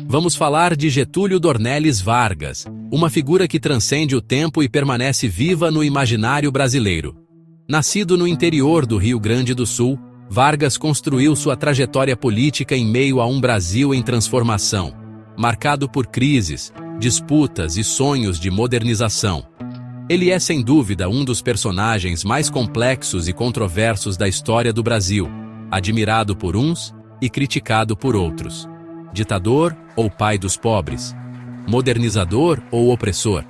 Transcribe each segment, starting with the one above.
Vamos falar de Getúlio Dornelles Vargas, uma figura que transcende o tempo e permanece viva no imaginário brasileiro. Nascido no interior do Rio Grande do Sul, Vargas construiu sua trajetória política em meio a um Brasil em transformação, marcado por crises, disputas e sonhos de modernização. Ele é, sem dúvida, um dos personagens mais complexos e controversos da história do Brasil, admirado por uns e criticado por outros. Ditador ou pai dos pobres? Modernizador ou opressor?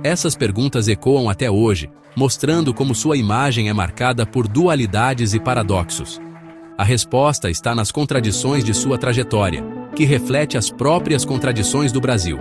Essas perguntas ecoam até hoje, mostrando como sua imagem é marcada por dualidades e paradoxos. A resposta está nas contradições de sua trajetória, que reflete as próprias contradições do Brasil.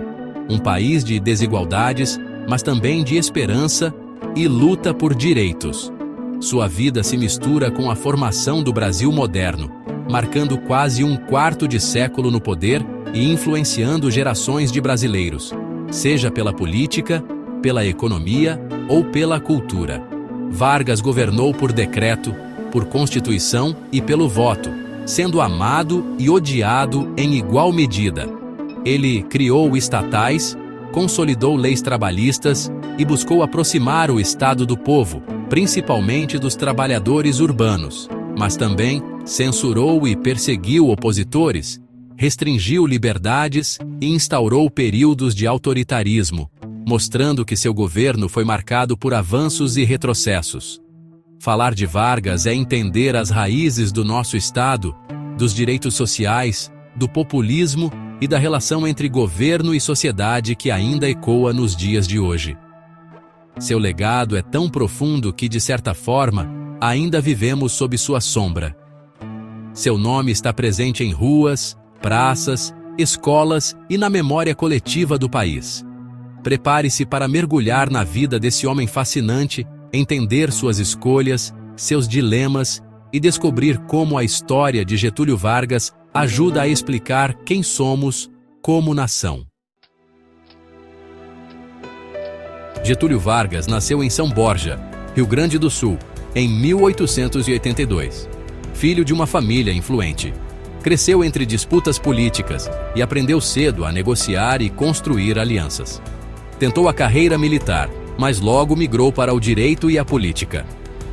Um país de desigualdades, mas também de esperança e luta por direitos. Sua vida se mistura com a formação do Brasil moderno, marcando quase um quarto de século no poder e influenciando gerações de brasileiros, seja pela política, pela economia ou pela cultura. Vargas governou por decreto, por Constituição e pelo voto, sendo amado e odiado em igual medida. Ele criou estatais, consolidou leis trabalhistas e buscou aproximar o Estado do povo, principalmente dos trabalhadores urbanos, mas também censurou e perseguiu opositores, restringiu liberdades e instaurou períodos de autoritarismo, mostrando que seu governo foi marcado por avanços e retrocessos. Falar de Vargas é entender as raízes do nosso Estado, dos direitos sociais, do populismo e da relação entre governo e sociedade que ainda ecoa nos dias de hoje. Seu legado é tão profundo que, de certa forma, ainda vivemos sob sua sombra. Seu nome está presente em ruas, praças, escolas e na memória coletiva do país. Prepare-se para mergulhar na vida desse homem fascinante, entender suas escolhas, seus dilemas e descobrir como a história de Getúlio Vargas ajuda a explicar quem somos como nação. Getúlio Vargas nasceu em São Borja, Rio Grande do Sul, em 1882. Filho de uma família influente. Cresceu entre disputas políticas e aprendeu cedo a negociar e construir alianças. Tentou a carreira militar, mas logo migrou para o direito e a política.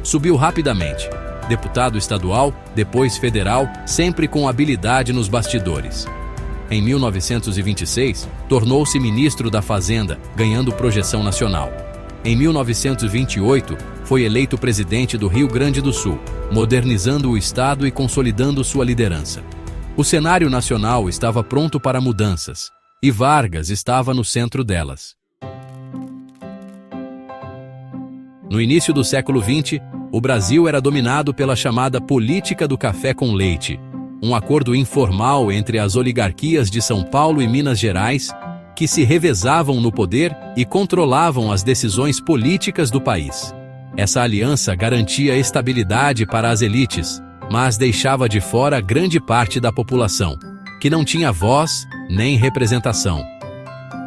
Subiu rapidamente. Deputado estadual, depois federal, sempre com habilidade nos bastidores. Em 1926, tornou-se ministro da Fazenda, ganhando projeção nacional. Em 1928, foi eleito presidente do Rio Grande do Sul, modernizando o Estado e consolidando sua liderança. O cenário nacional estava pronto para mudanças, e Vargas estava no centro delas. No início do século XX, o Brasil era dominado pela chamada política do café com leite, um acordo informal entre as oligarquias de São Paulo e Minas Gerais, que se revezavam no poder e controlavam as decisões políticas do país. Essa aliança garantia estabilidade para as elites, mas deixava de fora grande parte da população, que não tinha voz nem representação.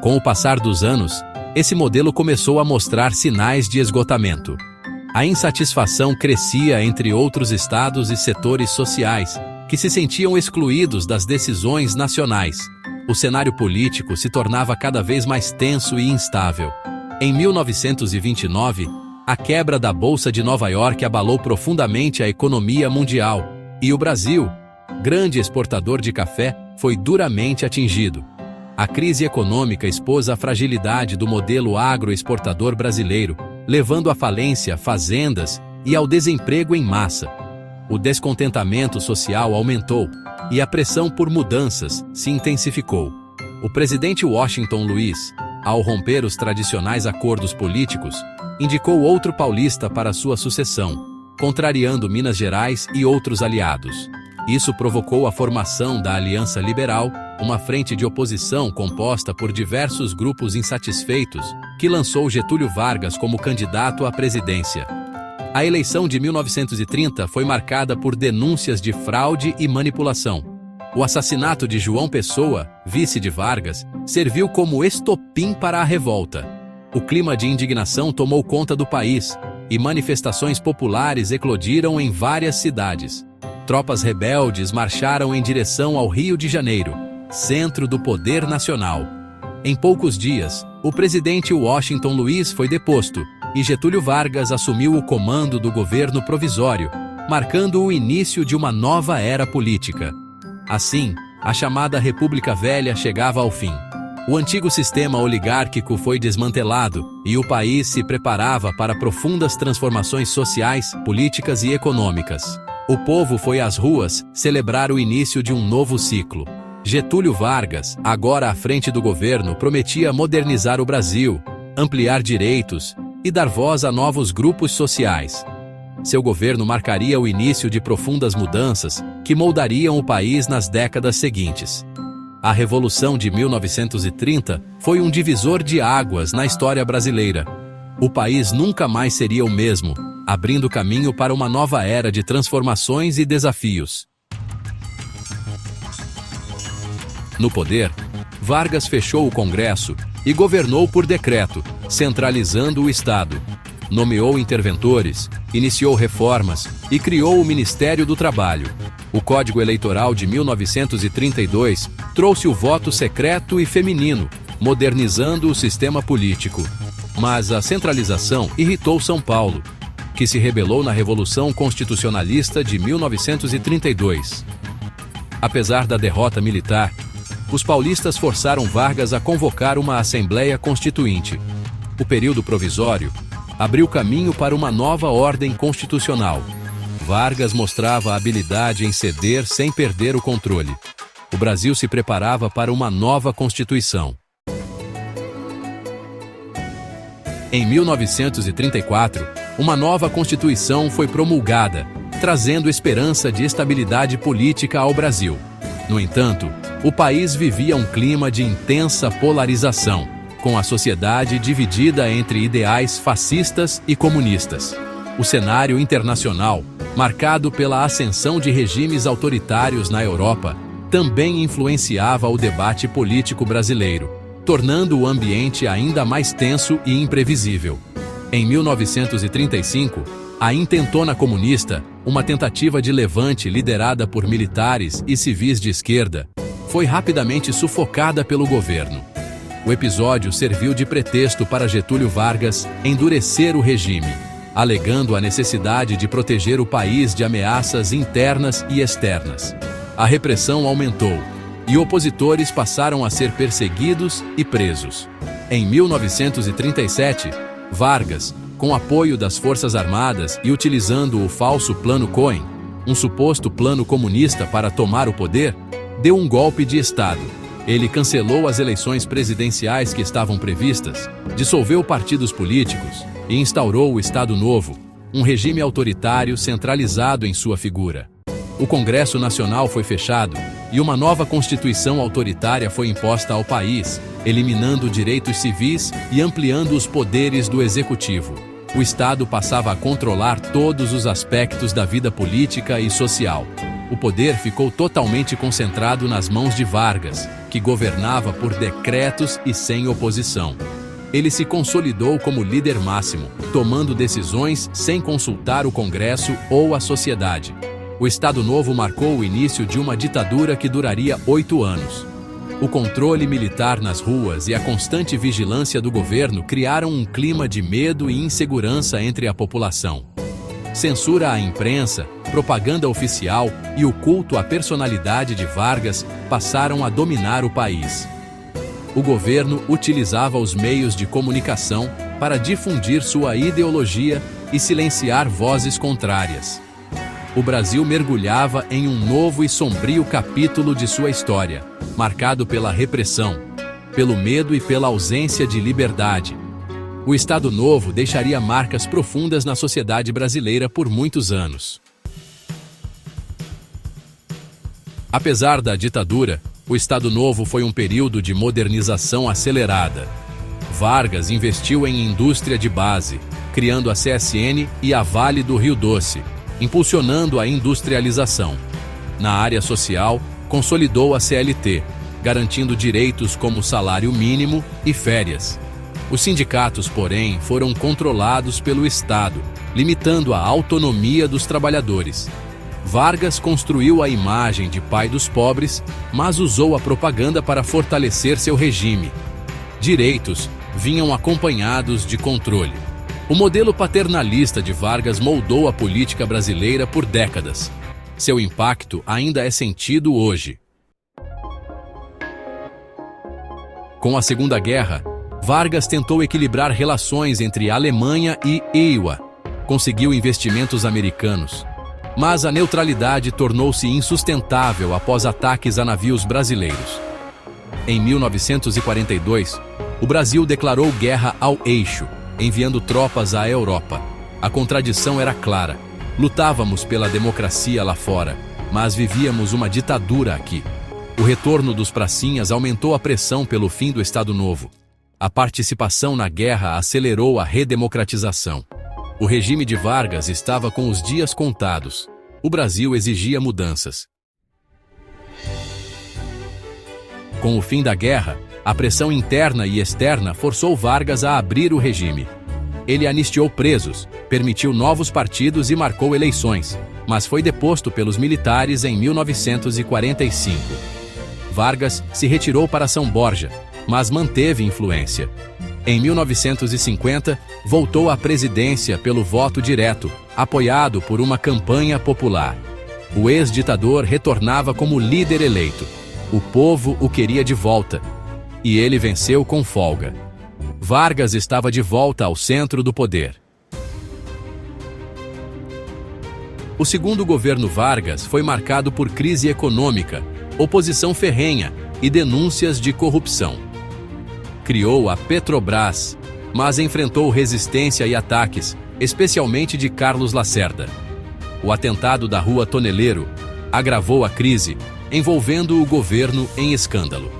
Com o passar dos anos, esse modelo começou a mostrar sinais de esgotamento. A insatisfação crescia entre outros estados e setores sociais, que se sentiam excluídos das decisões nacionais. O cenário político se tornava cada vez mais tenso e instável. Em 1929, a quebra da Bolsa de Nova York abalou profundamente a economia mundial, e o Brasil, grande exportador de café, foi duramente atingido. A crise econômica expôs a fragilidade do modelo agroexportador brasileiro, levando à falência fazendas e ao desemprego em massa. O descontentamento social aumentou e a pressão por mudanças se intensificou. O presidente Washington Luiz, ao romper os tradicionais acordos políticos, indicou outro paulista para sua sucessão, contrariando Minas Gerais e outros aliados. Isso provocou a formação da Aliança Liberal, uma frente de oposição composta por diversos grupos insatisfeitos, que lançou Getúlio Vargas como candidato à presidência. A eleição de 1930 foi marcada por denúncias de fraude e manipulação. O assassinato de João Pessoa, vice de Vargas, serviu como estopim para a revolta. O clima de indignação tomou conta do país e manifestações populares eclodiram em várias cidades. Tropas rebeldes marcharam em direção ao Rio de Janeiro, centro do poder nacional. Em poucos dias, o presidente Washington Luiz foi deposto e Getúlio Vargas assumiu o comando do governo provisório, marcando o início de uma nova era política. Assim, a chamada República Velha chegava ao fim. O antigo sistema oligárquico foi desmantelado e o país se preparava para profundas transformações sociais, políticas e econômicas. O povo foi às ruas celebrar o início de um novo ciclo. Getúlio Vargas, agora à frente do governo, prometia modernizar o Brasil, ampliar direitos e dar voz a novos grupos sociais. Seu governo marcaria o início de profundas mudanças que moldariam o país nas décadas seguintes. A Revolução de 1930 foi um divisor de águas na história brasileira. O país nunca mais seria o mesmo, abrindo caminho para uma nova era de transformações e desafios. No poder, Vargas fechou o Congresso e governou por decreto, centralizando o Estado. Nomeou interventores, iniciou reformas e criou o Ministério do Trabalho. O Código Eleitoral de 1932 trouxe o voto secreto e feminino, modernizando o sistema político. Mas a centralização irritou São Paulo, que se rebelou na Revolução Constitucionalista de 1932. Apesar da derrota militar, os paulistas forçaram Vargas a convocar uma Assembleia Constituinte. O período provisório abriu caminho para uma nova ordem constitucional. Vargas mostrava habilidade em ceder sem perder o controle. O Brasil se preparava para uma nova Constituição. Em 1934, uma nova Constituição foi promulgada, trazendo esperança de estabilidade política ao Brasil. No entanto, o país vivia um clima de intensa polarização, com a sociedade dividida entre ideais fascistas e comunistas. O cenário internacional, marcado pela ascensão de regimes autoritários na Europa, também influenciava o debate político brasileiro, tornando o ambiente ainda mais tenso e imprevisível. Em 1935, a Intentona Comunista, uma tentativa de levante liderada por militares e civis de esquerda, foi rapidamente sufocada pelo governo. O episódio serviu de pretexto para Getúlio Vargas endurecer o regime, alegando a necessidade de proteger o país de ameaças internas e externas. A repressão aumentou e opositores passaram a ser perseguidos e presos. Em 1937, Vargas, com apoio das Forças Armadas e utilizando o falso Plano Cohen, um suposto plano comunista para tomar o poder, deu um golpe de Estado. Ele cancelou as eleições presidenciais que estavam previstas, dissolveu partidos políticos e instaurou o Estado Novo, um regime autoritário centralizado em sua figura. O Congresso Nacional foi fechado e uma nova Constituição autoritária foi imposta ao país, eliminando direitos civis e ampliando os poderes do Executivo. O Estado passava a controlar todos os aspectos da vida política e social. O poder ficou totalmente concentrado nas mãos de Vargas, que governava por decretos e sem oposição. Ele se consolidou como líder máximo, tomando decisões sem consultar o Congresso ou a sociedade. O Estado Novo marcou o início de uma ditadura que duraria 8 anos. O controle militar nas ruas e a constante vigilância do governo criaram um clima de medo e insegurança entre a população. Censura à imprensa, propaganda oficial e o culto à personalidade de Vargas passaram a dominar o país. O governo utilizava os meios de comunicação para difundir sua ideologia e silenciar vozes contrárias. O Brasil mergulhava em um novo e sombrio capítulo de sua história, marcado pela repressão, pelo medo e pela ausência de liberdade. O Estado Novo deixaria marcas profundas na sociedade brasileira por muitos anos. Apesar da ditadura, o Estado Novo foi um período de modernização acelerada. Vargas investiu em indústria de base, criando a CSN e a Vale do Rio Doce, impulsionando a industrialização. Na área social, consolidou a CLT, garantindo direitos como salário mínimo e férias. Os sindicatos, porém, foram controlados pelo Estado, limitando a autonomia dos trabalhadores. Vargas construiu a imagem de pai dos pobres, mas usou a propaganda para fortalecer seu regime. Direitos vinham acompanhados de controle. O modelo paternalista de Vargas moldou a política brasileira por décadas. Seu impacto ainda é sentido hoje. Com a Segunda Guerra, Vargas tentou equilibrar relações entre Alemanha e EUA. Conseguiu investimentos americanos. Mas a neutralidade tornou-se insustentável após ataques a navios brasileiros. Em 1942, o Brasil declarou guerra ao eixo, enviando tropas à Europa. A contradição era clara. Lutávamos pela democracia lá fora, mas vivíamos uma ditadura aqui. O retorno dos pracinhas aumentou a pressão pelo fim do Estado Novo. A participação na guerra acelerou a redemocratização. O regime de Vargas estava com os dias contados. O Brasil exigia mudanças. Com o fim da guerra, a pressão interna e externa forçou Vargas a abrir o regime. Ele anistiou presos, permitiu novos partidos e marcou eleições, mas foi deposto pelos militares em 1945. Vargas se retirou para São Borja, mas manteve influência. Em 1950, voltou à presidência pelo voto direto, apoiado por uma campanha popular. O ex-ditador retornava como líder eleito. O povo o queria de volta. E ele venceu com folga. Vargas estava de volta ao centro do poder. O segundo governo Vargas foi marcado por crise econômica, oposição ferrenha e denúncias de corrupção. Criou a Petrobras, mas enfrentou resistência e ataques, especialmente de Carlos Lacerda. O atentado da Rua Toneleiro agravou a crise, envolvendo o governo em escândalo.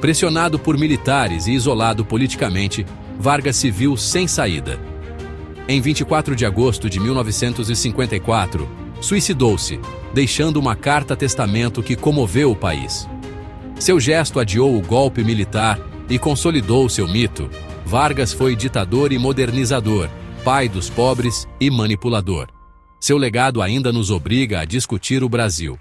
Pressionado por militares e isolado politicamente, Vargas se viu sem saída. Em 24 de agosto de 1954, suicidou-se, deixando uma carta-testamento que comoveu o país. Seu gesto adiou o golpe militar e consolidou seu mito. Vargas foi ditador e modernizador, pai dos pobres e manipulador. Seu legado ainda nos obriga a discutir o Brasil.